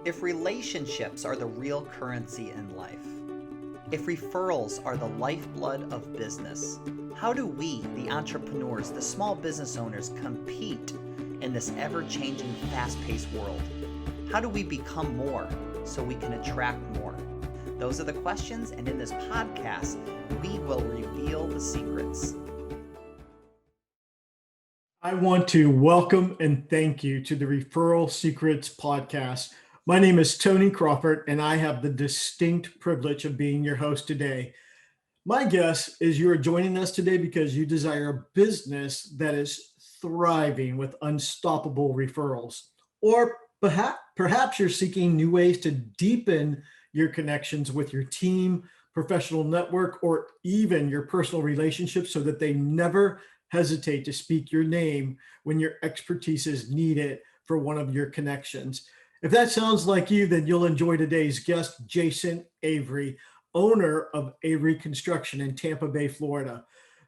If relationships are the real currency in life, if referrals are the lifeblood of business, how do we, the entrepreneurs, the small business owners, compete in this ever-changing, fast-paced world? How do we become more so we can attract more? Those are the questions, and in this podcast, we will reveal the secrets. I want to welcome and thank you to the Referral Secrets podcast. My name is Tony Crawford, and I have the distinct privilege of being your host today. My guess is you are joining us today because you desire a business that is thriving with unstoppable referrals. Or perhaps you're seeking new ways to deepen your connections with your team, professional network, or even your personal relationships so that they never hesitate to speak your name when your expertise is needed for one of your connections. If that sounds like you, then you'll enjoy today's guest, Jason Avery, owner of Avery Construction in Tampa Bay, Florida.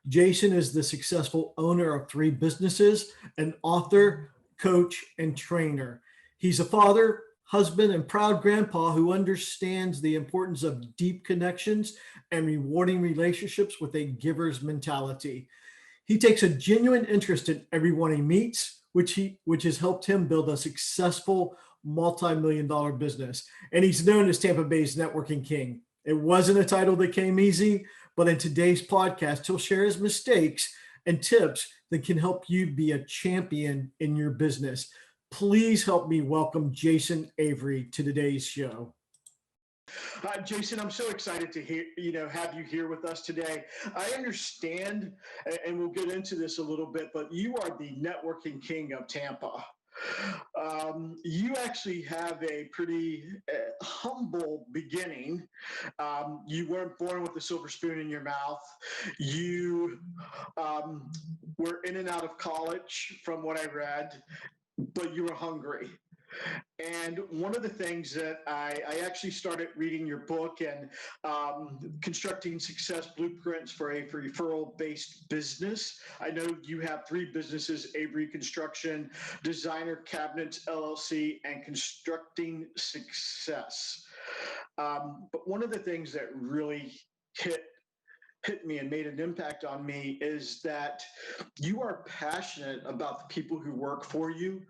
Jason is the successful owner of 3 businesses, an author, coach, and trainer. He's a father, husband, and proud grandpa who understands the importance of deep connections and rewarding relationships with a giver's mentality. He takes a genuine interest in everyone he meets, which has helped him build a successful multi-million-dollar business. And he's known as Tampa Bay's networking king. It wasn't a title that came easy, but in today's podcast, he'll share his mistakes and tips that can help you be a champion in your business. Please help me welcome Jason Avery to today's show. Jason, I'm so excited to have you here with us today. I understand, and we'll get into this a little bit, but you are the networking king of Tampa. You actually have a pretty humble beginning. You weren't born with a silver spoon in your mouth. You were in and out of college, from what I read, but you were hungry. And one of the things that I actually started reading your book and constructing success blueprints for a referral-based business. I know you have 3 businesses: Avery Construction, Designer Cabinets LLC, and Constructing Success. But one of the things that really hit me and made an impact on me is that you are passionate about the people who work for you.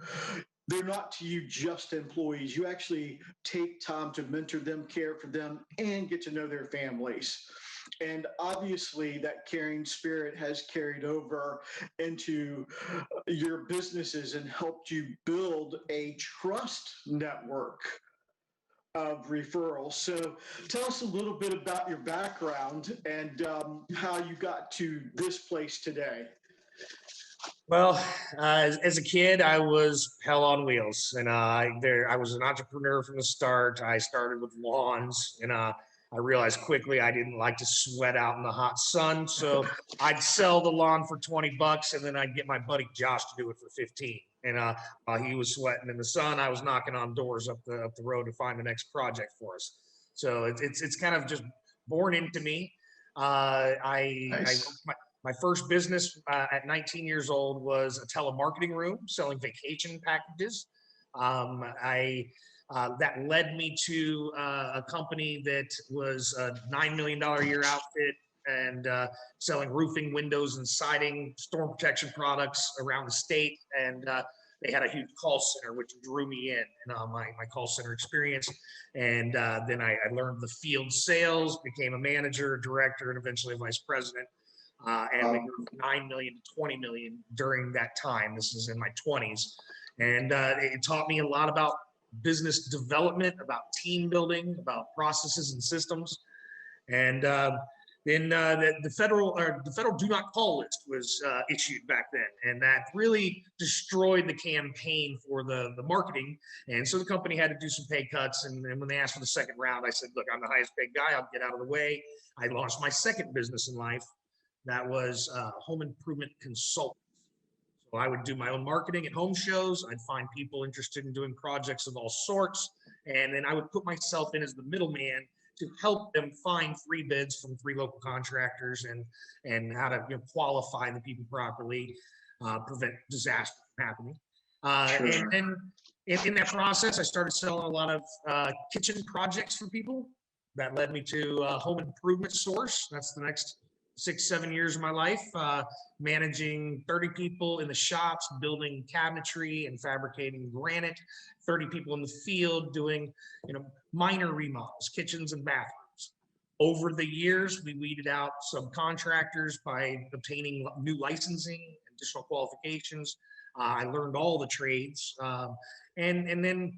They're not to you just employees. You actually take time to mentor them, care for them, and get to know their families. And obviously that caring spirit has carried over into your businesses and helped you build a trust network of referrals. So tell us a little bit about your background and how you got to this place today. Well, as a kid, I was hell on wheels, and I was an entrepreneur from the start. I started with lawns, and I realized quickly I didn't like to sweat out in the hot sun, so I'd sell the lawn for $20, and then I'd get my buddy Josh to do it for 15. And while he was sweating in the sun, I was knocking on doors up the road to find the next project for us. So it's kind of just born into me. Nice. My first business at 19 years old was a telemarketing room selling vacation packages. That led me to a company that was a $9 million a year outfit and selling roofing, windows, and siding, storm protection products around the state. And they had a huge call center, which drew me in, my call center experience. And then I learned the field sales, became a manager, director, and eventually a vice president. And we grew from 9 million to 20 million during that time. This is in my 20s. And it taught me a lot about business development, about team building, about processes and systems. And then the federal do not call list was issued back then. And that really destroyed the campaign for the marketing. And so the company had to do some pay cuts. And when they asked for the second round, I said, look, I'm the highest paid guy. I'll get out of the way. I launched my second business in life. That was home improvement consultant. So I would do my own marketing at home shows. I'd find people interested in doing projects of all sorts. And then I would put myself in as the middleman to help them find free bids from 3 local contractors and how to qualify the people properly, prevent disaster from happening. Sure. And then in that process, I started selling a lot of kitchen projects for people. That led me to Home Improvement Source. That's the next 6-7 years of my life, managing 30 people in the shops, building cabinetry and fabricating granite, 30 people in the field doing, minor remodels, kitchens and bathrooms. Over the years, we weeded out subcontractors by obtaining new licensing, additional qualifications. I learned all the trades. And then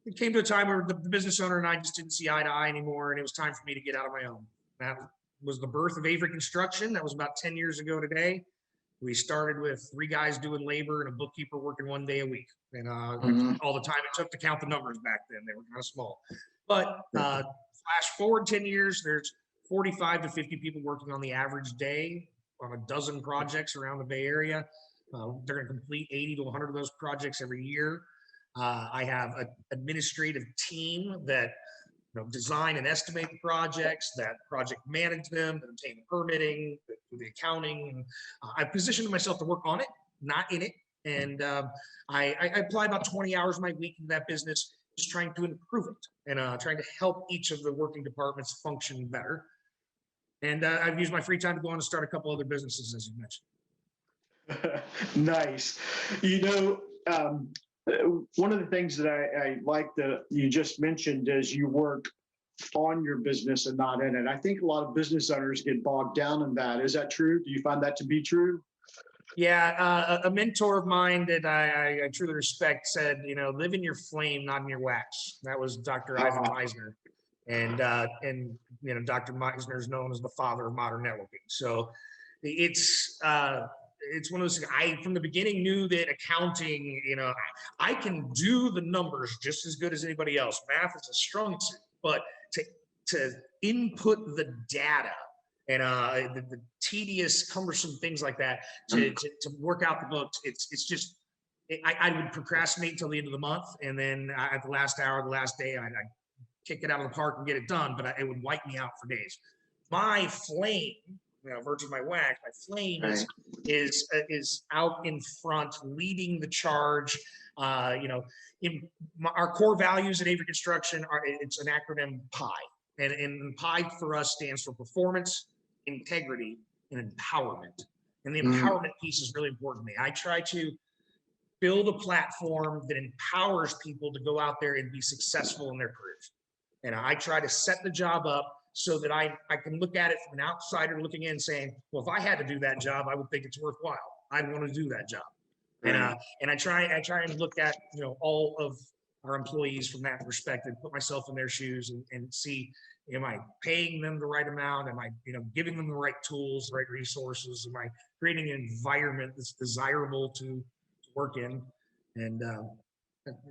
it came to a time where the business owner and I just didn't see eye to eye anymore, and it was time for me to get out on my own. That was the birth of Avery Construction. That was about 10 years ago today. We started with 3 guys doing labor and a bookkeeper working 1 day a week. And all the time it took to count the numbers back then. They were kind of small. But flash forward 10 years, there's 45 to 50 people working on the average day on a dozen projects around the Bay Area. They're going to complete 80 to 100 of those projects every year. I have an administrative team that design and estimate the projects, that project manage them, that obtain the permitting, do the accounting. I positioned myself to work on it, not in it. And I apply about 20 hours of my week in that business, just trying to improve it and trying to help each of the working departments function better. And I've used my free time to go on and start a couple other businesses, as you mentioned. Nice. One of the things that I like that you just mentioned is you work on your business and not in it. I think a lot of business owners get bogged down in that. Is that true? Do you find that to be true? Yeah, a mentor of mine that I truly respect said, live in your flame, not in your wax. That was Dr. Ivan Meisner. And Dr. Meisner is known as the father of modern networking. So it's one of those things. I, from the beginning, knew that accounting, I can do the numbers just as good as anybody else. Math is a strong suit, but to input the data and the tedious, cumbersome things like that, to work out the books, it's just, I would procrastinate until the end of the month, and then at the last hour, the last day, I'd kick it out of the park and get it done, but it would wipe me out for days. My flame, versus my wax, my flame is out in front, leading the charge. In our core values at Avery Construction it's an acronym PI, and PI for us stands for performance, integrity, and empowerment. And the empowerment piece is really important to me. I try to build a platform that empowers people to go out there and be successful in their careers. And I try to set the job up so that I can look at it from an outsider looking in saying, well, if I had to do that job, I would think it's worthwhile. I'd want to do that job. Right. And I try and look at, all of our employees from that perspective, put myself in their shoes and see, am I paying them the right amount? Am I, giving them the right tools, the right resources? Am I creating an environment that's desirable to work in? And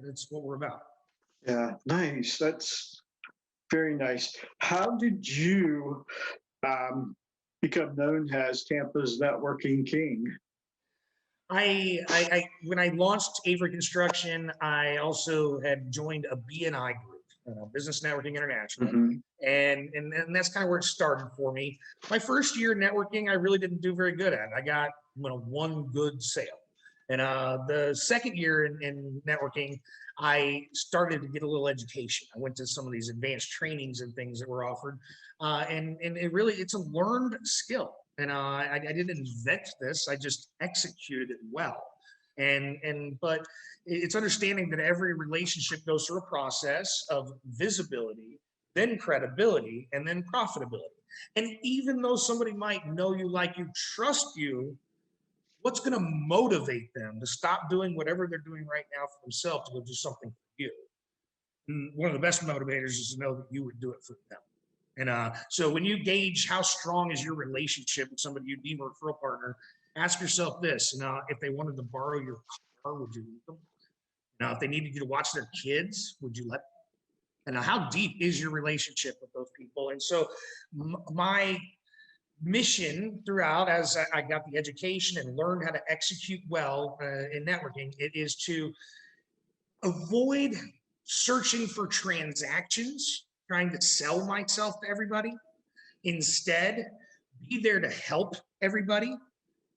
that's what we're about. Yeah, nice. That's very nice. How did you become known as Tampa's networking king? When I launched Avery Construction, I also had joined a BNI group, Business Networking International, and that's kind of where it started for me. My first year networking, I really didn't do very good at. I got one good sale, and the second year in networking, I started to get a little education. I went to some of these advanced trainings and things that were offered, and it's a learned skill. And I didn't invent this; I just executed it well. But it's understanding that every relationship goes through a process of visibility, then credibility, and then profitability. And even though somebody might know you, like you, trust you, what's going to motivate them to stop doing whatever they're doing right now for themselves to go do something for you? And one of the best motivators is to know that you would do it for them. And so when you gauge how strong is your relationship with somebody you'd be a referral partner, ask yourself this. If they wanted to borrow your car, would you let them? Now, if they needed you to watch their kids, would you let them? And how deep is your relationship with those people? And so my mission throughout, as I got the education and learned how to execute well in networking, it is to avoid searching for transactions, trying to sell myself to everybody. Instead, be there to help everybody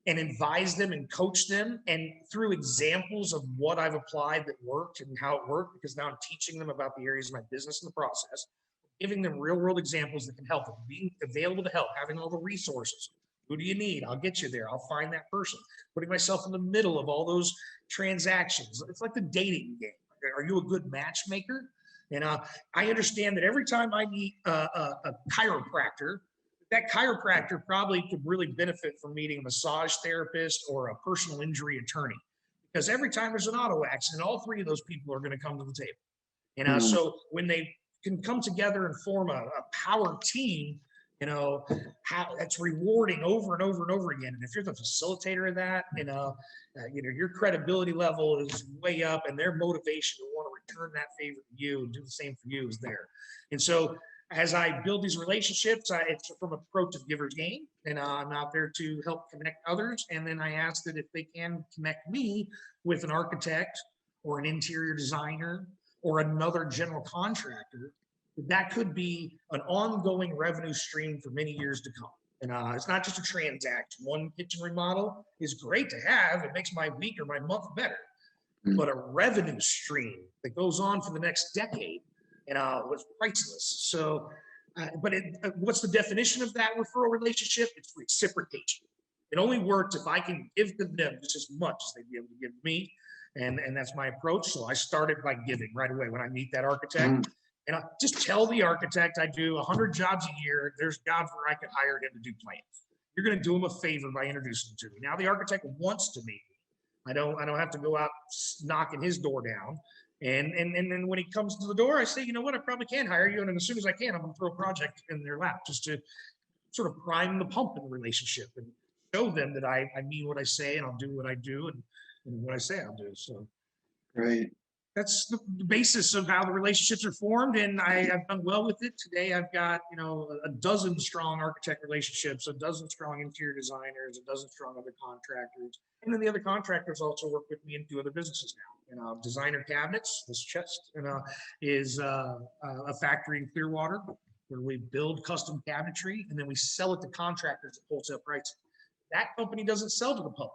and advise them and coach them, and through examples of what I've applied that worked and how it worked, because now I'm teaching them about the areas of my business and the process, giving them real world examples that can help them, being available to help, having all the resources. Who do you need? I'll get you there. I'll find that person. Putting myself in the middle of all those transactions. It's like the dating game. Are you a good matchmaker? And I understand that every time I meet a chiropractor, that chiropractor probably could really benefit from meeting a massage therapist or a personal injury attorney, because every time there's an auto accident, all three of those people are going to come to the table. And so when they can come together and form a power team, how that's rewarding over and over and over again. And if you're the facilitator of that, your credibility level is way up, and their motivation to want to return that favor to you and do the same for you is there. And so as I build these relationships, it's from approach of giver's gain, and I'm out there to help connect others. And then I ask that if they can connect me with an architect or an interior designer or another general contractor, that could be an ongoing revenue stream for many years to come. And it's not just a transaction. One kitchen remodel is great to have. It makes my week or my month better. But a revenue stream that goes on for the next decade was priceless. So, what's the definition of that referral relationship? It's reciprocation. It only works if I can give to them just as much as they'd be able to give to me. And that's my approach. So I started by giving right away when I meet that architect. And I just tell the architect I do 100 jobs a year. There's jobs where I could hire him to do plans. You're going to do him a favor by introducing him to me. Now the architect wants to meet me. I don't have to go out knocking his door down. And then when he comes to the door, I say, you know what, I probably can hire you. And then as soon as I can, I'm going to throw a project in their lap just to sort of prime the pump in the relationship and show them that I mean what I say, and I'll do what I do, and what I say I'll do. So, Right. That's the basis of how the relationships are formed, and I've done well with it. Today, I've got a dozen strong architect relationships, a dozen strong interior designers, a dozen strong other contractors, and then the other contractors also work with me and do other businesses now. Designer cabinets, this chest, is a factory in Clearwater where we build custom cabinetry and then we sell it to contractors at wholesale pricing. That company doesn't sell to the public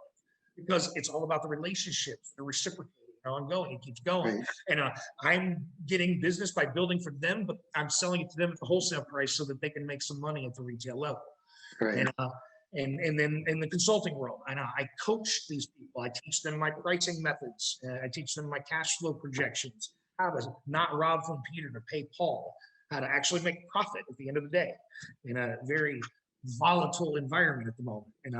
because it's all about the relationships, the reciprocating. Ongoing, it keeps going. Right. And I'm getting business by building for them, but I'm selling it to them at the wholesale price so that they can make some money at the retail level. Right. And then in the consulting world, I coach these people. I teach them my pricing methods. I teach them my cash flow projections, how to not rob from Peter to pay Paul, how to actually make profit at the end of the day in a very volatile environment at the moment. And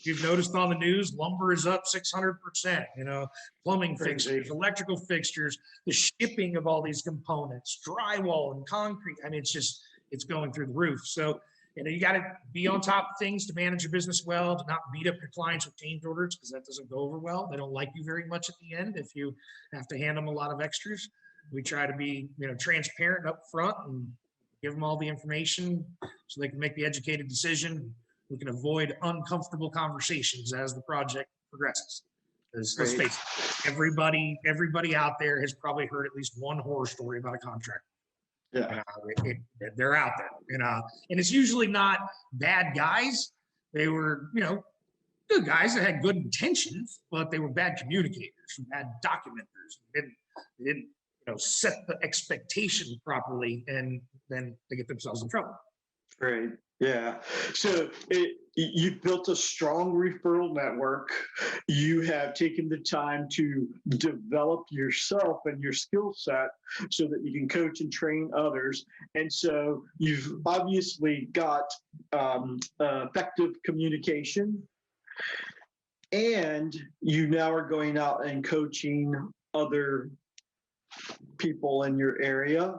you've noticed on the news, lumber is up 600%, plumbing fixtures, electrical fixtures, the shipping of all these components, drywall and concrete. It's going through the roof. So, you got to be on top of things to manage your business well, to not beat up your clients with change orders, because that doesn't go over well. They don't like you very much at the end if you have to hand them a lot of extras. We try to be, transparent up front and give them all the information so they can make the educated decision. We can avoid uncomfortable conversations as the project progresses. Let's face it, everybody out there has probably heard at least one horror story about a contractor. Yeah. They're out there, and it's usually not bad guys. They were, good guys that had good intentions, but they were bad communicators, bad documenters. They didn't set the expectation properly, and then they get themselves in trouble. Right. Yeah. So you built a strong referral network. You have taken the time to develop yourself and your skill set so that you can coach and train others. And so you've obviously got effective communication, and you now are going out and coaching other people in your area.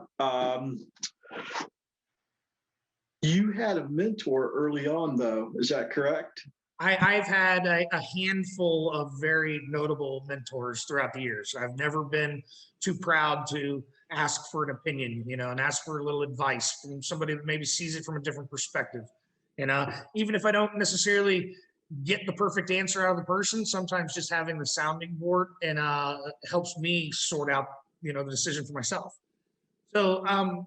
You had a mentor early on, though. Is that correct? I've had a handful of very notable mentors throughout the years. I've never been too proud to ask for an opinion, and ask for a little advice from somebody that maybe sees it from a different perspective. And even if I don't necessarily get the perfect answer out of the person, sometimes just having the sounding board and helps me sort out, the decision for myself. So I'm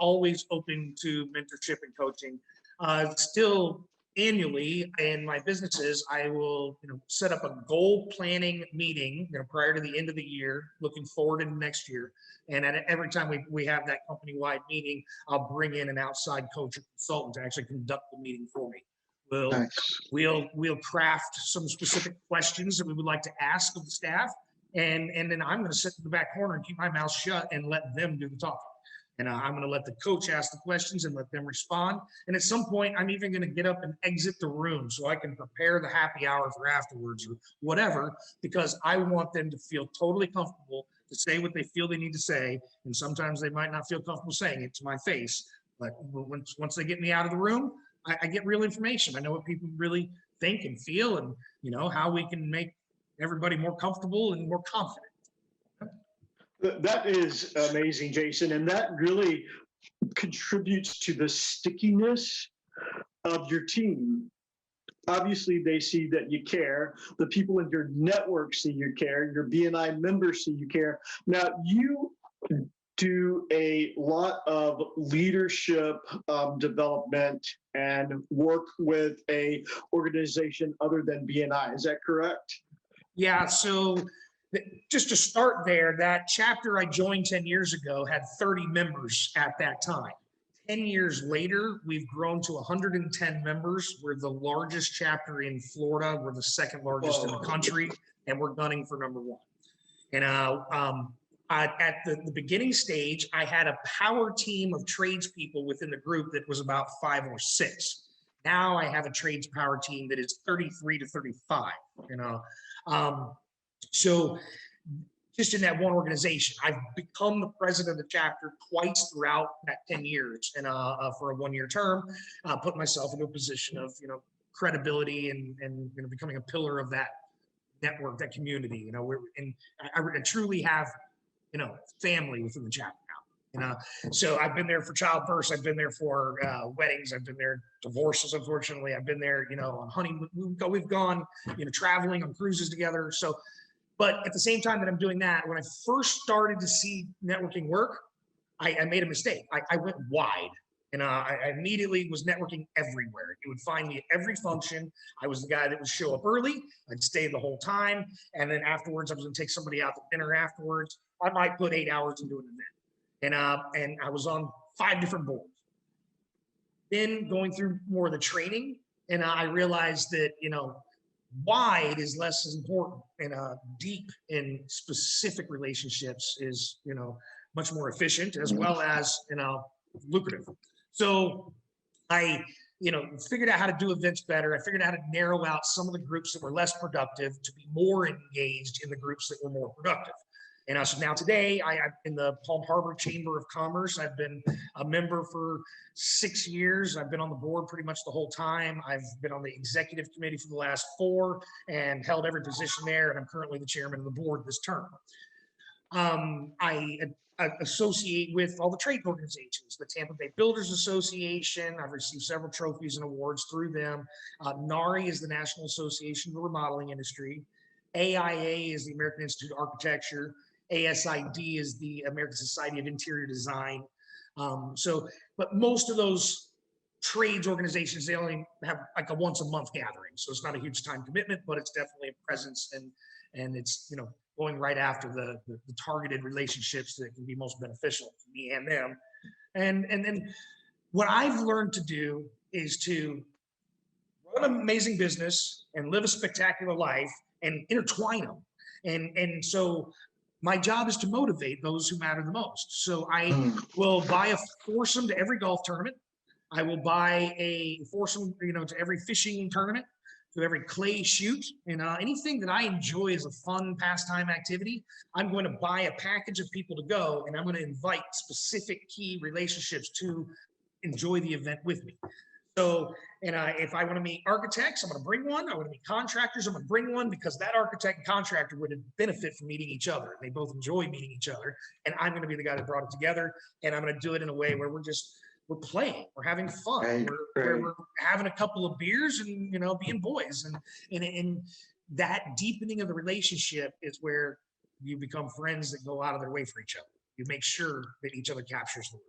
always open to mentorship and coaching. Still annually in my businesses, I will, set up a goal planning meeting, prior to the end of the year, looking forward into next year. And every time we have that company-wide meeting, I'll bring in an outside coach or consultant to actually conduct the meeting for me. We'll craft some specific questions that we would like to ask of the staff, and then I'm going to sit in the back corner and keep my mouth shut and let them do the talking. And I'm going to let the coach ask the questions and let them respond. And at some point, I'm even going to get up and exit the room so I can prepare the happy hour for afterwards or whatever, because I want them to feel totally comfortable to say what they feel they need to say. And sometimes they might not feel comfortable saying it to my face. But once they get me out of the room, I get real information. I know what people really think and feel, and how we can make everybody more comfortable and more confident. That is amazing, Jason. And that really contributes to the stickiness of your team. Obviously, they see that you care. The people in your network see you care. Your BNI members see you care. Now, you do a lot of leadership development and work with a organization other than BNI. Is that correct? Yeah. So just to start there, that chapter I joined 10 years ago had 30 members at that time. 10 years later, we've grown to 110 members. We're the largest chapter in Florida. We're the second largest in the country, and we're gunning for number one. And at the beginning stage, I had a power team of tradespeople within the group that was about 5 or 6. Now I have a trades power team that is 33 to 35. So just in that one organization, I've become the president of the chapter twice throughout that 10 years, and for a 1-year term, put myself into a position of credibility and becoming a pillar of that network, that community. I truly have family within the chapter now. So I've been there for childbirths, I've been there for weddings, I've been there divorces. Unfortunately, I've been there on honeymoon. We've gone traveling on cruises together. So. But at the same time that I'm doing that, when I first started to see networking work, I made a mistake. I went wide, and I immediately was networking everywhere. You would find me at every function. I was the guy that would show up early. I'd stay the whole time. And then afterwards, I was going to take somebody out to dinner afterwards. I might put 8 hours into an event. And I was on 5 different boards. Then going through more of the training, and I realized that, wide is less important, and deep in specific relationships is much more efficient, as well as lucrative. So I figured out how to do events better. I figured out how to narrow out some of the groups that were less productive to be more engaged in the groups that were more productive. And so now today, I'm in the Palm Harbor Chamber of Commerce. I've been a member for 6 years. I've been on the board pretty much the whole time. I've been on the executive committee for the last 4 and held every position there. And I'm currently the chairman of the board this term. I associate with all the trade organizations, the Tampa Bay Builders Association. I've received several trophies and awards through them. NARI is the National Association of the Remodeling Industry. AIA is the American Institute of Architecture. ASID is the American Society of Interior Design. But most of those trades organizations, they only have like a once a month gathering. So it's not a huge time commitment, but it's definitely a presence, and it's, going right after the targeted relationships that can be most beneficial to me and them. And then what I've learned to do is to run an amazing business and live a spectacular life and intertwine them. And so my job is to motivate those who matter the most. So I will buy a foursome to every golf tournament. I will buy a foursome, to every fishing tournament, to every clay shoot, and anything that I enjoy as a fun pastime activity. I'm going to buy a package of people to go, and I'm going to invite specific key relationships to enjoy the event with me. So, if I want to meet architects, I'm going to bring one. I want to meet contractors, I'm going to bring one, because that architect and contractor would benefit from meeting each other. They both enjoy meeting each other, and I'm going to be the guy that brought it together. And I'm going to do it in a way where we're playing, we're having fun, we're having a couple of beers and being boys, and that deepening of the relationship is where you become friends that go out of their way for each other. You make sure that each other captures the word.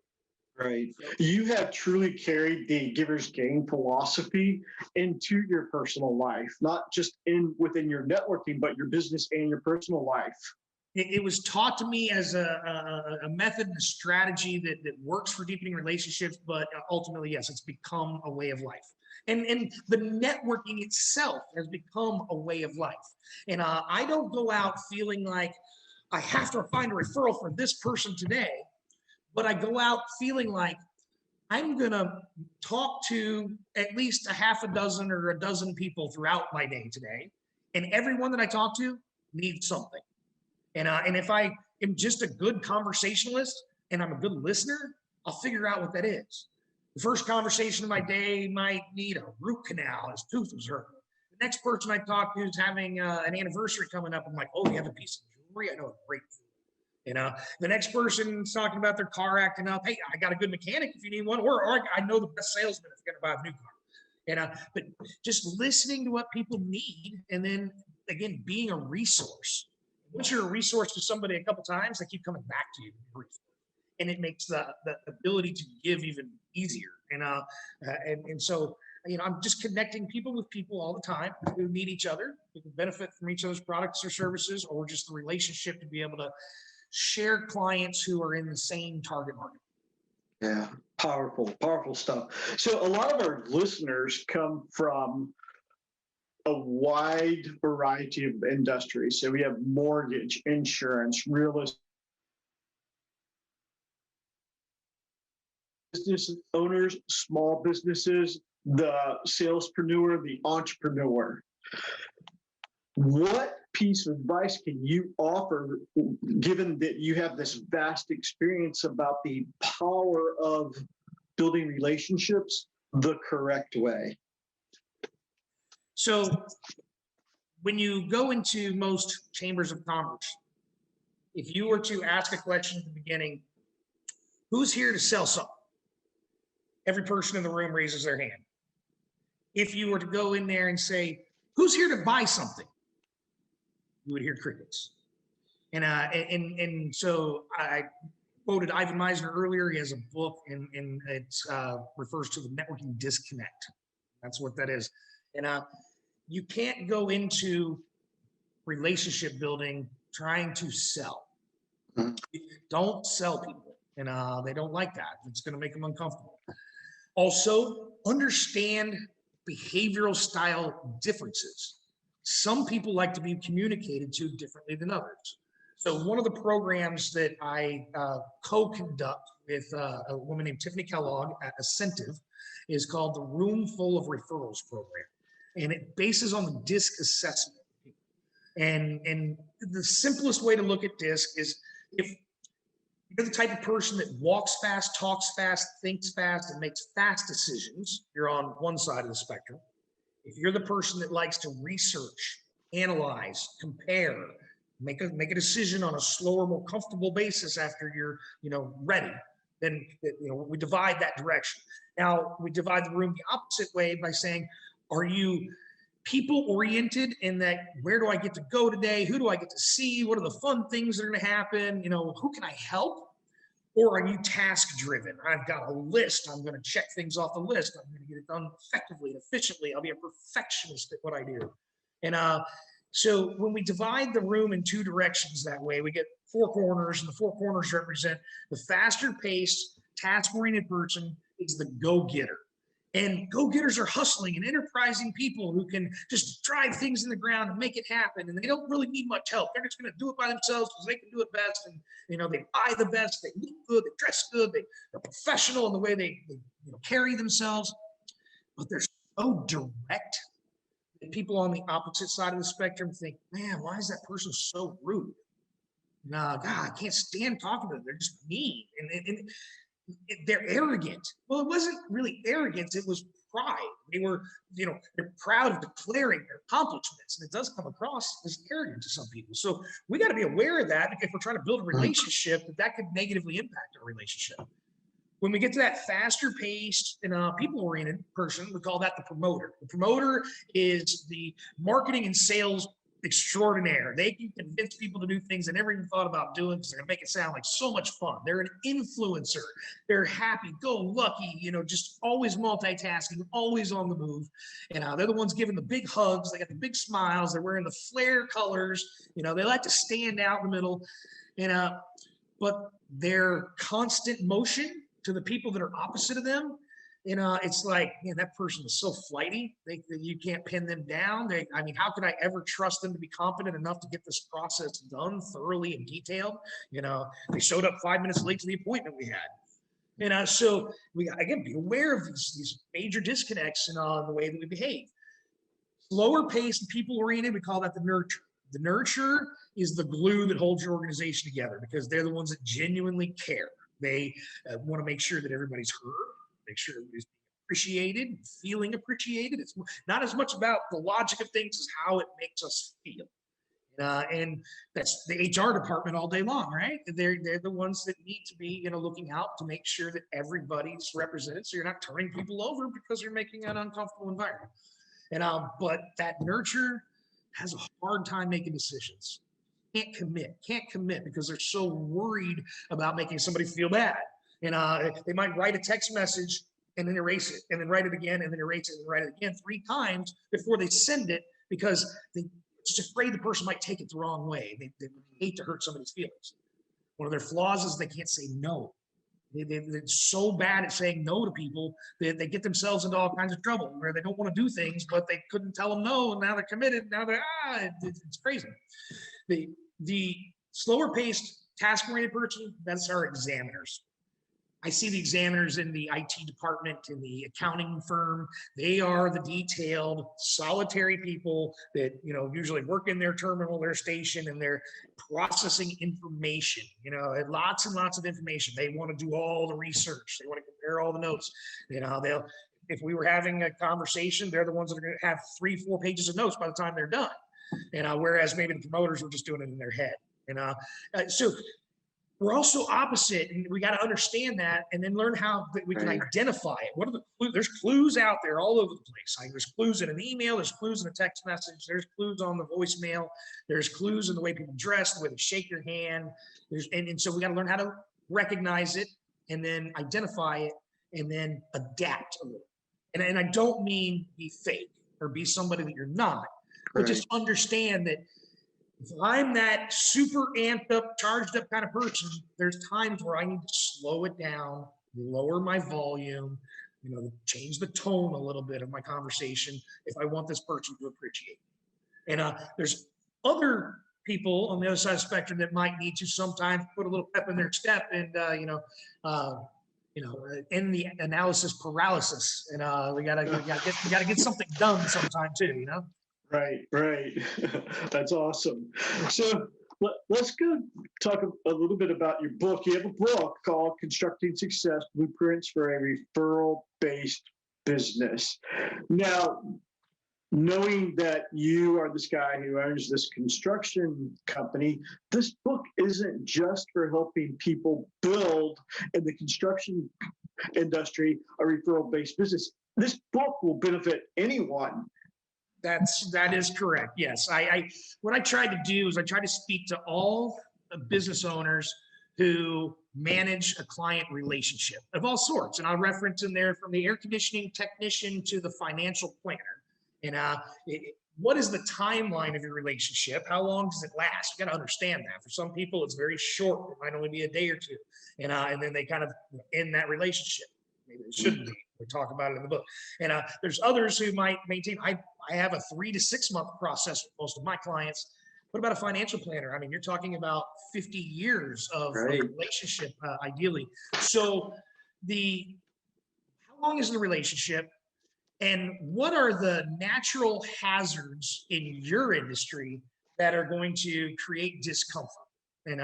Right. You have truly carried the giver's gain philosophy into your personal life, not just within your networking, but your business and your personal life. It was taught to me as a method and a strategy that works for deepening relationships, but ultimately, yes, it's become a way of life. And the networking itself has become a way of life. And I don't go out feeling like I have to find a referral for this person today, but I go out feeling like I'm going to talk to at least a half a dozen or a dozen people throughout my day today. And everyone that I talk to needs something. And if I am just a good conversationalist and I'm a good listener, I'll figure out what that is. The first conversation of my day might need a root canal, his tooth was hurting. The next person I talk to is having an anniversary coming up. I'm like, oh, you have a piece of jewelry? I know a great food. The next person's talking about their car acting up. Hey, I got a good mechanic if you need one, or I know the best salesman if you're going to buy a new car. But just listening to what people need, and then again, being a resource. Once you're a resource to somebody a couple times, they keep coming back to you, and it makes the ability to give even easier. And so I'm just connecting people with people all the time who need each other, who can benefit from each other's products or services, or just the relationship to be able to share clients who are in the same target market. Yeah, powerful stuff. So a lot of our listeners come from a wide variety of industries. So we have mortgage, insurance, real estate, business owners, small businesses, the salespreneur, the entrepreneur. What piece of advice can you offer, given that you have this vast experience, about the power of building relationships the correct way? So when you go into most chambers of commerce, if you were to ask a question at the beginning, who's here to sell something? Every person in the room raises their hand. If you were to go in there and say, who's here to buy something? You would hear crickets. And so I quoted Ivan Misner earlier. He has a book, and it refers to the networking disconnect. That's what that is. And you can't go into relationship building trying to sell. Don't sell people, and they don't like that. It's going to make them uncomfortable. Also, understand behavioral style differences. Some people like to be communicated to differently than others. So one of the programs that I co-conduct with a woman named Tiffany Kellogg at Ascentive is called the Room Full of Referrals program. And it bases on the DISC assessment. And the simplest way to look at DISC is if you're the type of person that walks fast, talks fast, thinks fast, and makes fast decisions, you're on one side of the spectrum. If you're the person that likes to research, analyze, compare, make a decision on a slower, more comfortable basis after you're ready, then we divide that direction. Now we divide the room the opposite way by saying, are you people oriented in that, where do I get to go today? Who do I get to see? What are the fun things that are going to happen? Who can I help? Or are you task driven? I've got a list. I'm going to check things off the list. I'm going to get it done effectively and efficiently. I'll be a perfectionist at what I do. And so when we divide the room in two directions that way, we get four corners, and the four corners represent the faster paced, task oriented person is the go-getter. And go-getters are hustling and enterprising people who can just drive things in the ground and make it happen. And they don't really need much help. They're just going to do it by themselves because they can do it best. And, they buy the best, they look good, they dress good, they're professional in the way they carry themselves. But they're so direct that people on the opposite side of the spectrum think, man, why is that person so rude? God, I can't stand talking to them. They're just mean. And they're arrogant. Well, it wasn't really arrogance. It was pride. They were, they're proud of declaring their accomplishments. And it does come across as arrogant to some people. So we got to be aware of that if we're trying to build a relationship, that could negatively impact our relationship. When we get to that faster paced and people-oriented person, we call that the promoter. The promoter is the marketing and sales extraordinaire. They can convince people to do things they never even thought about doing because they're gonna make it sound like so much fun. They're an influencer. They're happy, go lucky, just always multitasking, always on the move. And they're the ones giving the big hugs. They got the big smiles. They're wearing the flare colors. They like to stand out in the middle. And but their constant motion to the people that are opposite of them, it's like, man, that person is so flighty. You can't pin them down. How could I ever trust them to be confident enough to get this process done thoroughly and detailed? They showed up 5 minutes late to the appointment we had. So we again be aware of these major disconnects in the way that we behave. Slower paced and people oriented, we call that the nurture. The nurture is the glue that holds your organization together because they're the ones that genuinely care. They want to make sure that everybody's heard, make sure everybody's appreciated, feeling appreciated. It's not as much about the logic of things as how it makes us feel. And that's the HR department all day long, right? They're the ones that need to be, looking out to make sure that everybody's represented. So you're not turning people over because you're making an uncomfortable environment. But that nurture has a hard time making decisions. Can't commit because they're so worried about making somebody feel bad. They might write a text message and then erase it, and then write it again, and then erase it, and write it again 3 times before they send it because they're just afraid the person might take it the wrong way. They hate to hurt somebody's feelings. One of their flaws is they can't say no. They're so bad at saying no to people that they get themselves into all kinds of trouble where they don't want to do things, but they couldn't tell them no, and now they're committed. Now they're it's crazy. The slower paced, task-oriented person, that's our examiners. I see the examiners in the IT department, in the accounting firm. They are the detailed, solitary people that, usually work in their terminal, their station, and they're processing information, lots and lots of information. They want to do all the research. They want to compare all the notes. If we were having a conversation, they're the ones that are going to have 3-4 pages of notes by the time they're done. Whereas maybe the promoters were just doing it in their head. So we're also opposite, and we got to understand that, and then learn how we can identify it. What are the clues? There's clues out there all over the place. There's clues in an email. There's clues in a text message. There's clues on the voicemail. There's clues in the way people dress, the way they shake your hand. And so we got to learn how to recognize it, and then identify it, and then adapt a little. And I don't mean be fake or be somebody that you're not, but just understand that if I'm that super amped up, charged up kind of person, there's times where I need to slow it down, lower my volume, change the tone a little bit of my conversation if I want this person to appreciate me. And there's other people on the other side of the spectrum that might need to sometimes put a little pep in their step and, in the analysis paralysis. And we gotta get something done sometime too, Right. That's awesome. So let's go talk a little bit about your book. You have a book called Constructing Success: Blueprints for a Referral-Based Business. Now, knowing that you are this guy who owns this construction company, this book isn't just for helping people build in the construction industry a referral-based business. This book will benefit anyone. That is correct. Yes. What I tried to do is I tried to speak to all business owners who manage a client relationship of all sorts. And I'll reference in there from the air conditioning technician to the financial planner. And what is the timeline of your relationship? How long does it last? You got to understand that. For some people, it's very short. It might only be a day or two. And then they kind of end that relationship. Maybe it shouldn't be. We talk about it in the book. And there's others who might maintain, I have a 3 to 6 month process with most of my clients. What about a financial planner? You're talking about 50 years of a relationship, ideally. So how long is the relationship? And what are the natural hazards in your industry that are going to create discomfort? And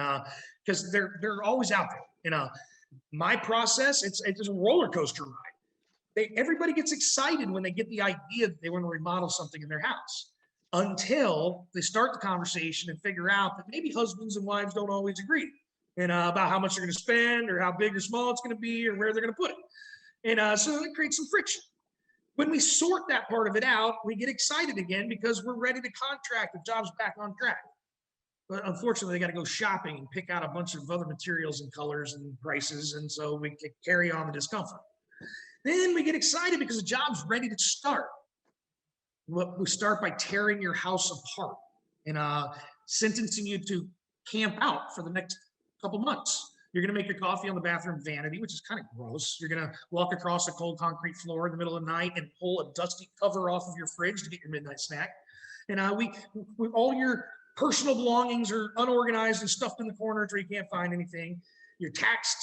because they're always out there. My process, it's a roller coaster ride. Everybody gets excited when they get the idea that they want to remodel something in their house, until they start the conversation and figure out that maybe husbands and wives don't always agree about how much they're going to spend or how big or small it's going to be or where they're going to put it. And so it creates some friction. When we sort that part of it out, we get excited again because we're ready to contract. The job's back on track. But unfortunately, they got to go shopping and pick out a bunch of other materials and colors and prices. And so we can carry on the discomfort. Then we get excited because the job's ready to start. We start by tearing your house apart and sentencing you to camp out for the next couple months. You're going to make your coffee on the bathroom vanity, which is kind of gross. You're going to walk across a cold concrete floor in the middle of the night and pull a dusty cover off of your fridge to get your midnight snack. And we all your personal belongings are unorganized and stuffed in the corners where you can't find anything. You're taxed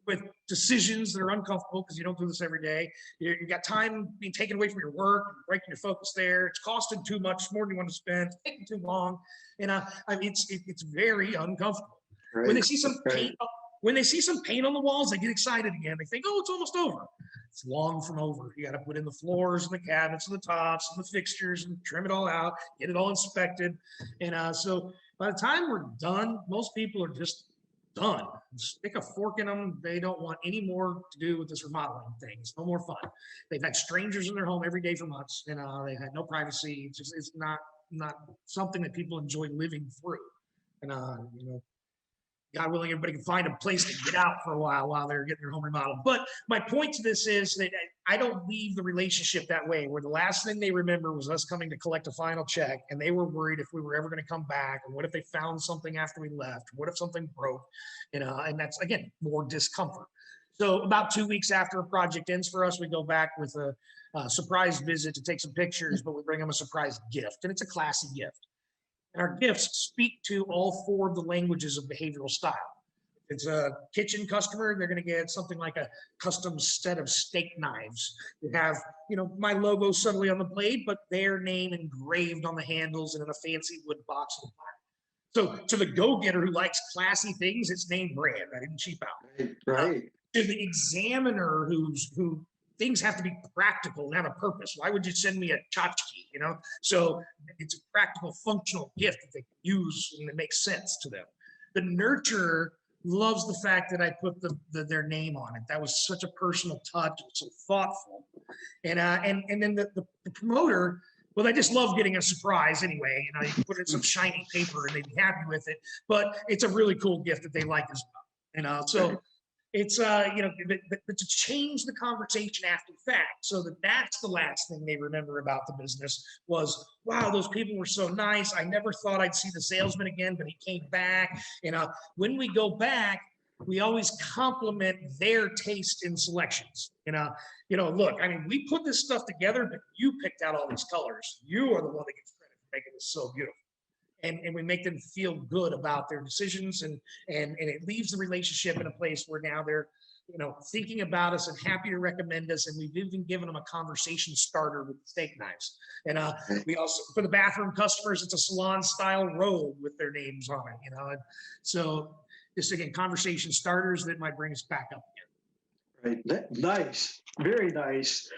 with decisions that are uncomfortable because you don't do this every day. You got time being taken away from your work, breaking your focus there. It's costing too much, more than you want to spend. It's taking too long, and I mean, it's very uncomfortable. Right. When they see some paint, when they see some paint on the walls, they get excited again. They think, "Oh, it's almost over." It's long from over. You got to put in the floors and the cabinets and the tops and the fixtures and trim it all out, get it all inspected, and so by the time we're done, most people are just done. Stick a fork in them. They don't want any more to do with this remodeling thing. It's no more fun. They've had strangers in their home every day for months, and they had no privacy. It's not something that people enjoy living through. And God willing, everybody can find a place to get out for a while they're getting their home remodeled. But my point to this is that I don't leave the relationship that way, where the last thing they remember was us coming to collect a final check, and they were worried if we were ever going to come back, and what if they found something after we left? What if something broke? And that's, again, more discomfort. So about 2 weeks after a project ends for us, we go back with a surprise visit to take some pictures, but we bring them a surprise gift, and it's a classy gift. And our gifts speak to all 4 of the languages of behavioral style. If it's a kitchen customer, they're going to get something like a custom set of steak knives. They have, my logo subtly on the blade, but their name engraved on the handles and in a fancy wood box. So to the go-getter who likes classy things, it's name brand. I didn't cheap out. Right. To the examiner who things have to be practical and have a purpose. Why would you send me a tchotchke, So it's a practical, functional gift that they can use and it makes sense to them. The nurturer loves the fact that I put their name on it. That was such a personal touch, so thoughtful. And then the promoter, well, they just love getting a surprise anyway. You can put in some shiny paper and they'd be happy with it. But it's a really cool gift that they like as well. So it's but to change the conversation after the fact, so that's the last thing they remember about the business was, wow, those people were so nice. I never thought I'd see the salesman again, but he came back. When we go back, we always compliment their taste in selections. Look, I mean, we put this stuff together, but you picked out all these colors. You are the one that gets credit for making this so beautiful. And we make them feel good about their decisions, and it leaves the relationship in a place where now they're, thinking about us and happy to recommend us. And we've even given them a conversation starter with steak knives. And we also, for the bathroom customers, it's a salon style robe with their names on it, And so just again, conversation starters that might bring us back up again. Right. Nice. Very nice.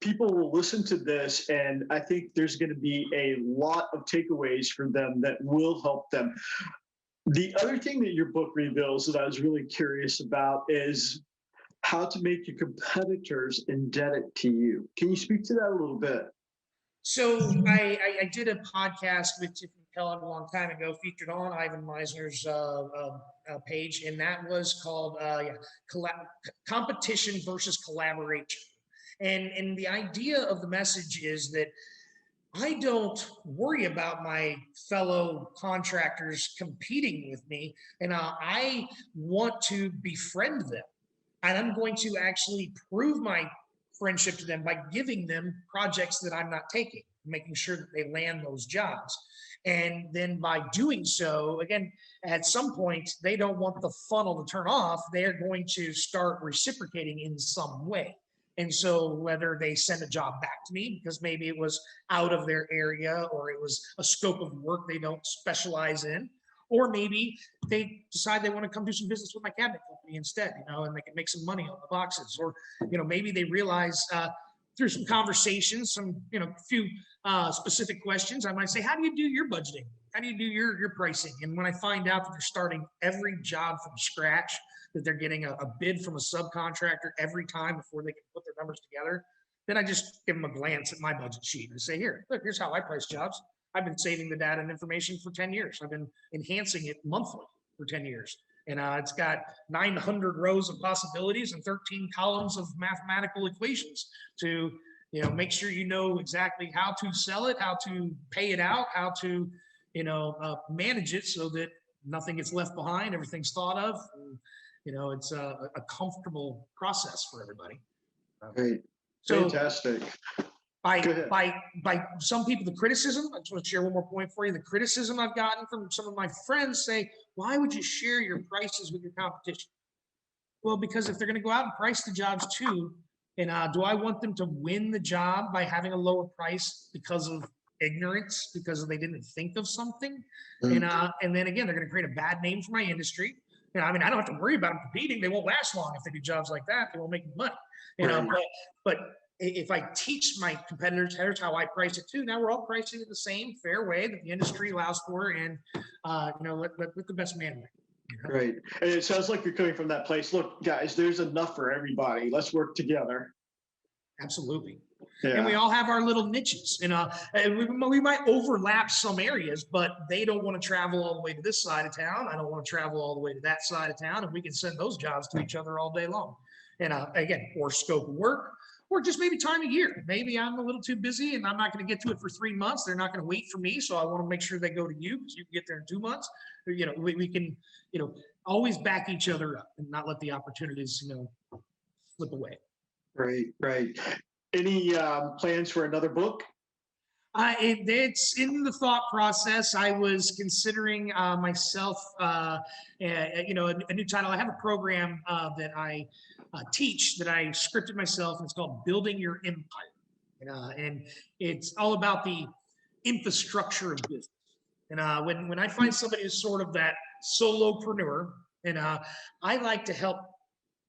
People will listen to this, and I think there's going to be a lot of takeaways for them that will help them. The other thing that your book reveals that I was really curious about is how to make your competitors indebted to you. Can you speak to that a little bit? So I did a podcast with Tiffany Kellogg a long time ago, featured on Ivan Meisner's page, and that was called Competition versus Collaboration. And the idea of the message is that I don't worry about my fellow contractors competing with me, and I want to befriend them. And I'm going to actually prove my friendship to them by giving them projects that I'm not taking, making sure that they land those jobs. And then by doing so, again, at some point, they don't want the funnel to turn off. They're going to start reciprocating in some way. And so whether they send a job back to me because maybe it was out of their area or it was a scope of work they don't specialize in, or maybe they decide they want to come do some business with my cabinet company instead, and they can make some money on the boxes. Or, maybe they realize through some conversations, some, few specific questions, I might say, how do you do your budgeting? How do you do your pricing? And when I find out that they're starting every job from scratch, that they're getting a bid from a subcontractor every time before they can put their numbers together, then I just give them a glance at my budget sheet and say, here, look, here's how I price jobs. I've been saving the data and information for 10 years. I've been enhancing it monthly for 10 years. And it's got 900 rows of possibilities and 13 columns of mathematical equations to, make sure you know exactly how to sell it, how to pay it out, how to, manage it so that nothing gets left behind, everything's thought of. And, it's a comfortable process for everybody. Great. So Fantastic. by some people, the criticism, I just want to share one more point for you. The criticism I've gotten from some of my friends say, why would you share your prices with your competition? Well, because if they're going to go out and price the jobs too, and do I want them to win the job by having a lower price because of ignorance, because they didn't think of something? And then again, they're going to create a bad name for my industry. I mean, I don't have to worry about them competing. They won't last long if they do jobs like that. They won't make money. But if I teach my competitors, here's how I price it too. Now we're all pricing it the same fair way that the industry allows for, and let the best man win. Right. And it sounds like you're coming from that place. Look, guys, there's enough for everybody. Let's work together. Absolutely. Yeah. And we all have our little niches, and we might overlap some areas, but they don't want to travel all the way to this side of town. I don't want to travel all the way to that side of town, and we can send those jobs to each other all day long. And again, or scope of work, or just maybe time of year. Maybe I'm a little too busy and I'm not going to get to it for 3 months. They're not going to wait for me. So I want to make sure they go to you because you can get there in 2 months. We can, always back each other up and not let the opportunities, slip away. Right. Any plans for another book? It's in the thought process. I was considering myself, a new title. I have a program that I teach that I scripted myself, and it's called Building Your Empire. And it's all about the infrastructure of business. And when I find somebody who's sort of that solopreneur, and I like to help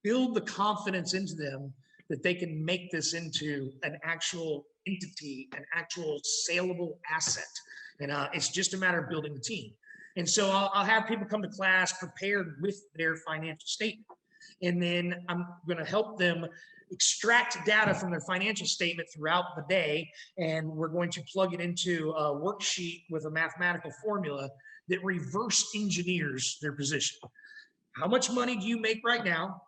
build the confidence into them that they can make this into an actual entity, an actual saleable asset. And it's just a matter of building the team. And so I'll have people come to class prepared with their financial statement. And then I'm going to help them extract data from their financial statement throughout the day. And we're going to plug it into a worksheet with a mathematical formula that reverse engineers their position. How much money do you make right now?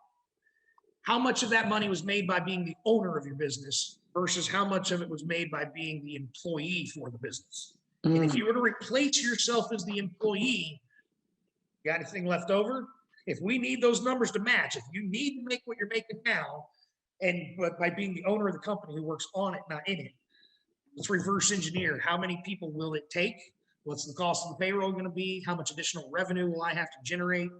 How much of that money was made by being the owner of your business versus how much of it was made by being the employee for the business? And if you were to replace yourself as the employee, you got anything left over? If we need those numbers to match, if you need to make what you're making now, but by being the owner of the company who works on it, not in it, let's reverse engineer. How many people will it take? What's the cost of the payroll going to be? How much additional revenue will I have to generate?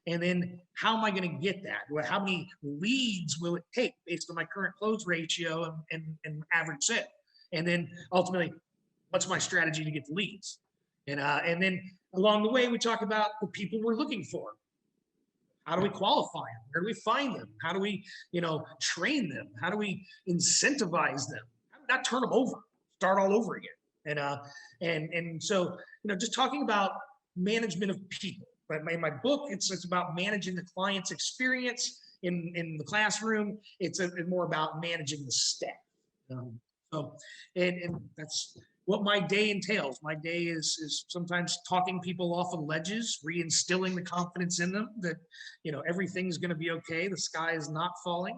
And then how am I going to get that? How many leads will it take based on my current close ratio and average sale? And then ultimately, what's my strategy to get the leads? And then along the way, we talk about the people we're looking for. How do we qualify them? Where do we find them? How do we, train them? How do we incentivize them? Not turn them over, start all over again. And so, just talking about management of people. But in my book, it's about managing the client's experience in the classroom. It's more about managing the staff. And that's what my day entails. My day is sometimes talking people off of ledges, reinstilling the confidence in them that, everything's going to be okay. The sky is not falling.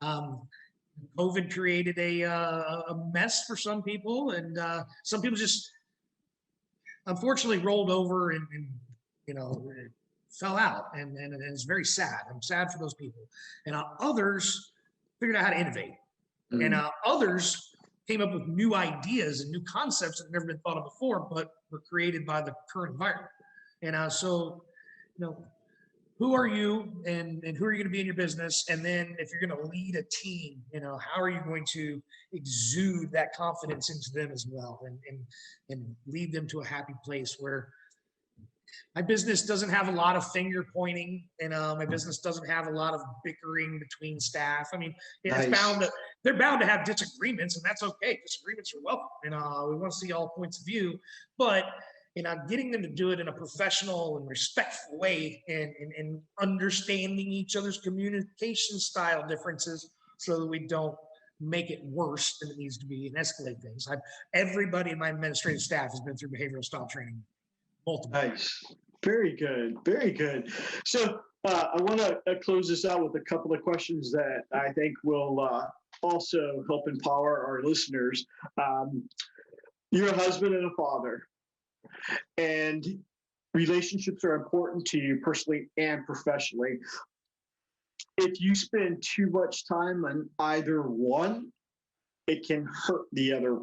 COVID created a mess for some people, and some people just unfortunately rolled over and fell out, and it's very sad. I'm sad for those people. And others figured out how to innovate, and others came up with new ideas and new concepts that had never been thought of before, but were created by the current environment. And so, who are you, and who are you going to be in your business? And then if you're going to lead a team, how are you going to exude that confidence into them as well, and lead them to a happy place where my business doesn't have a lot of finger pointing, and my business doesn't have a lot of bickering between staff. I mean, it's Nice. they're bound to have disagreements, and that's okay. Disagreements are welcome. We want to see all points of view, but getting them to do it in a professional and respectful way, and understanding each other's communication style differences so that we don't make it worse than it needs to be and escalate things. Everybody in my administrative staff has been through behavioral style training multiple. Nice. Very good. Very good. So I want to close this out with a couple of questions that I think will also help empower our listeners. You're a husband and a father, and relationships are important to you personally and professionally. If you spend too much time on either one, it can hurt the other.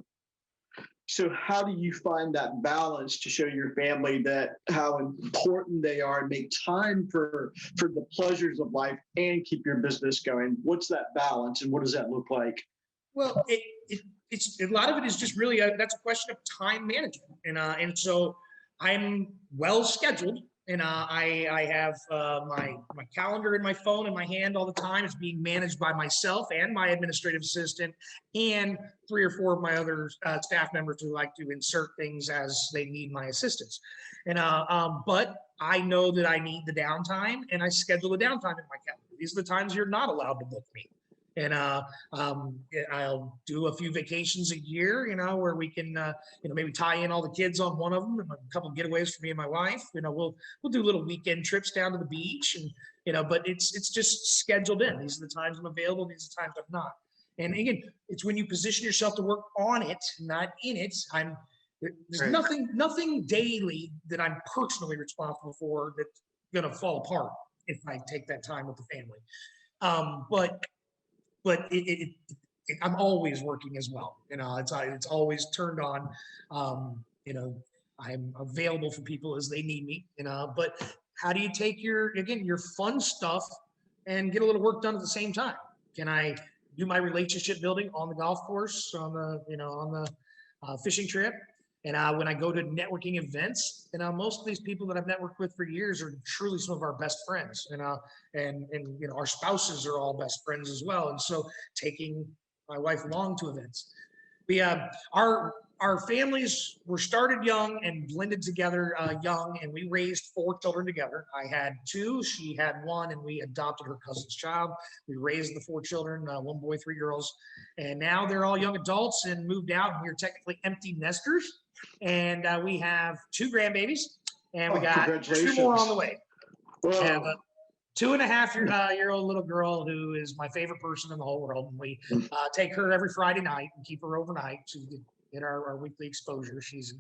So how do you find that balance to show your family that how important they are and make time for the pleasures of life and keep your business going? What's that balance and what does that look like? Well, it's a lot of it is just really that's a question of time management, and so I'm well scheduled, and I have my calendar in my phone in my hand all the time. It's being managed by myself and my administrative assistant and 3 or 4 of my other staff members who like to insert things as they need my assistance. And but I know that I need the downtime, and I schedule the downtime in my calendar. These are the times you're not allowed to book me. And I'll do a few vacations a year, where we can, maybe tie in all the kids on one of them, and a couple of getaways for me and my wife. We'll do little weekend trips down to the beach, and but it's just scheduled in. These are the times I'm available. These are the times I'm not. And again, it's when you position yourself to work on it, not in it. There's Right. nothing daily that I'm personally responsible for that's gonna fall apart if I take that time with the family. But I'm always working as well. It's always turned on. I'm available for people as they need me. But how do you take your fun stuff and get a little work done at the same time? Can I do my relationship building on the golf course, on the fishing trip? And when I go to networking events, most of these people that I've networked with for years are truly some of our best friends. And our spouses are all best friends as well. And so taking my wife along to events. We our families were started young and blended together young, and we raised 4 children together. I had 2, she had 1, and we adopted her cousin's child. We raised the 4 children, 1 boy, 3 girls, and now they're all young adults and moved out. And we are technically empty nesters, and we have 2 grandbabies, and we got 2 more on the way. We have a 2.5-year-old little girl who is my favorite person in the whole world. And we take her every Friday night and keep her overnight to get our weekly exposure. She's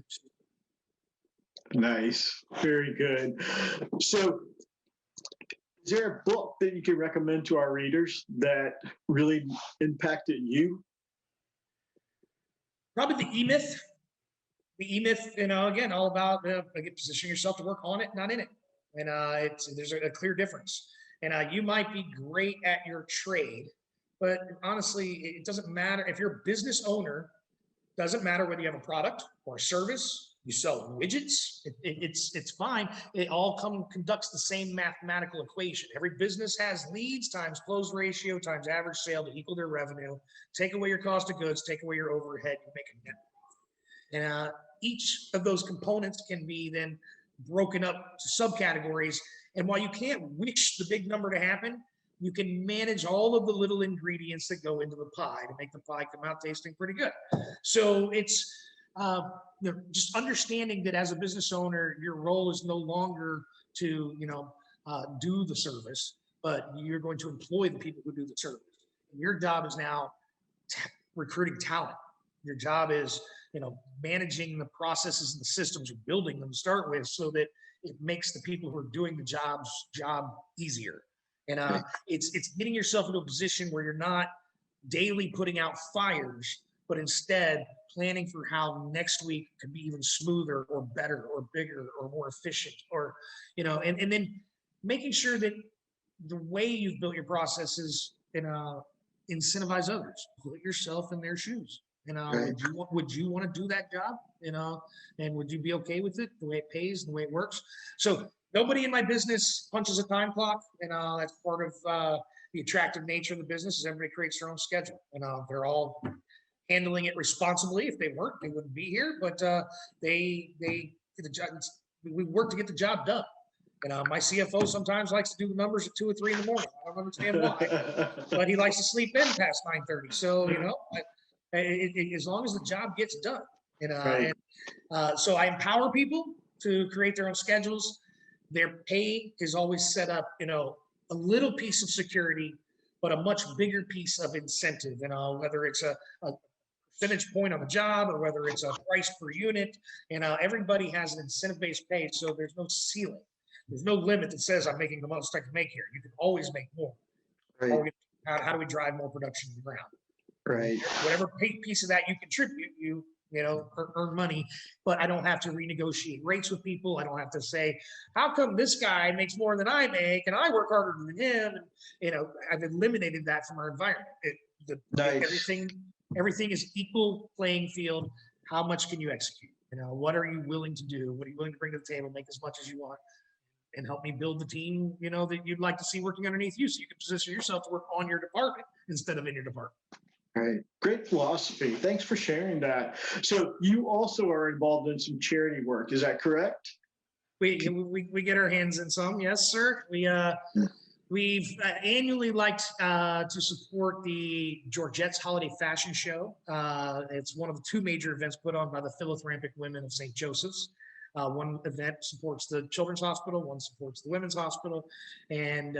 Nice. Very good. So is there a book that you can recommend to our readers that really impacted you? probably the E-Myth. The E-Myth, again, all about positioning yourself to work on it, not in it. And there's a clear difference. And you might be great at your trade, but honestly, it doesn't matter if you're a business owner. Doesn't matter whether you have a product or a service, you sell widgets, it's fine. It all conducts the same mathematical equation. Every business has leads times close ratio times average sale to equal their revenue. Take away your cost of goods, take away your overhead, you make a net. And each of those components can be then broken up to subcategories. And while you can't wish the big number to happen, you can manage all of the little ingredients that go into the pie to make the pie come out tasting pretty good. So it's just understanding that as a business owner, your role is no longer to do the service, but you're going to employ the people who do the service. And your job is now recruiting talent. Your job is managing the processes and the systems, or building them to start with, so that it makes the people who are doing the job easier. And it's getting yourself into a position where you're not daily putting out fires, but instead planning for how next week could be even smoother or better or bigger or more efficient, or and then making sure that the way you've built your processes incentivize others. Put yourself in their shoes. Right. Would you want to do that job? And would you be okay with it, the way it pays, the way it works? So nobody in my business punches a time clock, and that's part of the attractive nature of the business. Is everybody creates their own schedule, and they're all handling it responsibly. If they weren't, they wouldn't be here. But they get the job. We work to get the job done. My CFO sometimes likes to do numbers at 2 or 3 in the morning. I don't understand why, but he likes to sleep in past 9:30. So, as long as the job gets done, Right. so I empower people to create their own schedules. Their pay is always set up, a little piece of security, but a much bigger piece of incentive, whether it's a percentage point on the job or whether it's a price per unit. Everybody has an incentive-based pay, so there's no ceiling. There's no limit that says I'm making the most I can make here. You can always make more. Right. How do we drive more production to the ground? Right. Whatever piece of that you contribute, earn money, but I don't have to renegotiate rates with people. I don't have to say, how come this guy makes more than I make and I work harder than him? And, I've eliminated that from our environment. Nice. Everything is equal playing field. How much can you execute? What are you willing to do? What are you willing to bring to the table? Make as much as you want and help me build the team, that you'd like to see working underneath you, so you can position yourself to work on your department instead of in your department. Right. Great philosophy. Thanks for sharing that. So you also are involved in some charity work. Is that correct? We get our hands in some. Yes, sir. We've annually liked to support the Georgette's Holiday Fashion Show. It's one of the 2 major events put on by the Philanthropic Women of St. Joseph's. One event supports the Children's Hospital, one supports the Women's Hospital, and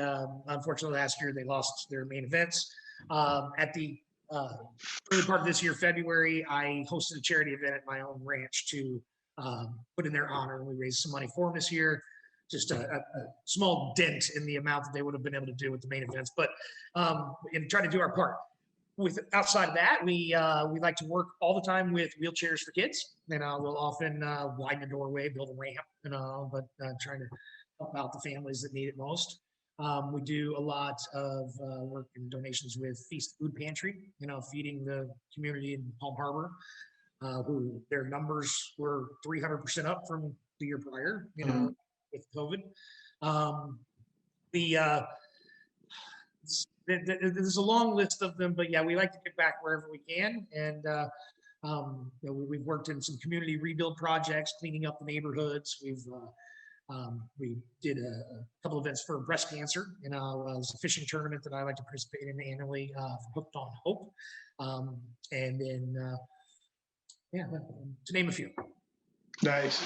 unfortunately last year they lost their main events. At the early part of this year, February, I hosted a charity event at my own ranch to put in their honor, and we raised some money for them this year. Just a small dent in the amount that they would have been able to do with the main events, but in trying to do our part. Outside of that, we like to work all the time with wheelchairs for kids, and we'll often widen the doorway, build a ramp, but trying to help out the families that need it most. We do a lot of work and donations with Feast Food Pantry, feeding the community in Palm Harbor, who their numbers were 300% up from the year prior, with COVID. There's a long list of them, but yeah, we like to get back wherever we can. And we've worked in some community rebuild projects, cleaning up the neighborhoods. We did a couple events for breast cancer. It was a fishing tournament that I like to participate in annually, Hooked on Hope. And then, to name a few. Nice.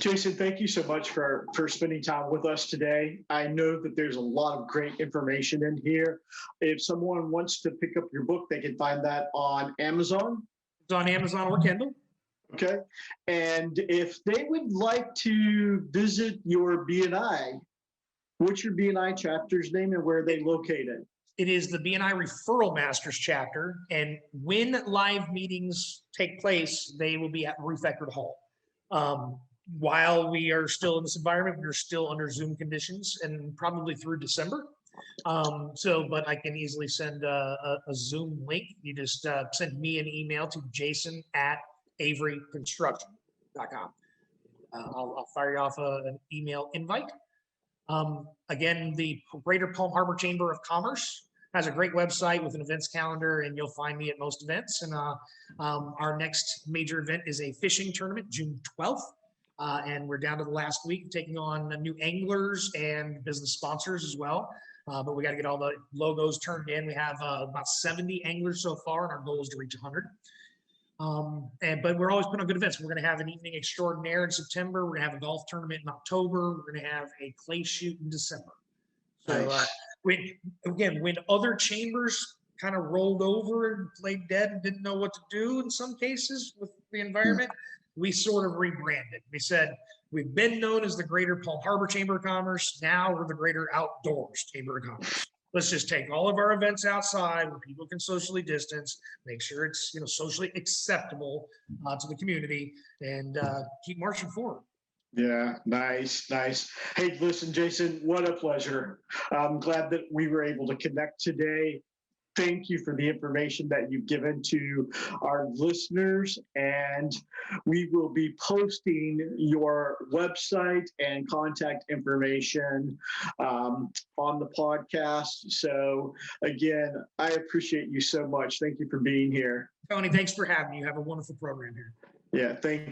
Jason, thank you so much for spending time with us today. I know that there's a lot of great information in here. If someone wants to pick up your book, they can find that on Amazon. It's on Amazon or Kindle. Okay. And if they would like to visit your BNI, what's your BNI chapter's name and where are they located? It is the BNI Referral Masters chapter. And when live meetings take place, they will be at Ruth Eckerd Hall. While we are still in this environment, we're still under Zoom conditions and probably through December. But I can easily send a Zoom link. You just send me an email to jason@averyconstruction.com. I'll fire you off an email invite. Again, the Greater Palm Harbor Chamber of Commerce has a great website with an events calendar, and you'll find me at most events. And our next major event is a fishing tournament, June 12th. And we're down to the last week, taking on new anglers and business sponsors as well. But we got to get all the logos turned in. We have about 70 anglers so far, and our goal is to reach 100. But we're always putting on good events. We're going to have an evening extraordinaire in September. We're going to have a golf tournament in October. We're going to have a clay shoot in December. So Nice. when other chambers kind of rolled over and played dead and didn't know what to do in some cases with the environment, we sort of rebranded. We said, we've been known as the Greater Palm Harbor Chamber of Commerce. Now we're the Greater Outdoors Chamber of Commerce. Let's just take all of our events outside where people can socially distance, make sure it's socially acceptable to the community, and keep marching forward. Yeah, nice. Hey, listen, Jason, what a pleasure. I'm glad that we were able to connect today. Thank you for the information that you've given to our listeners, and we will be posting your website and contact information on the podcast. So again, I appreciate you so much. Thank you for being here. Tony, thanks for having me. You have a wonderful program here. Yeah, thank you.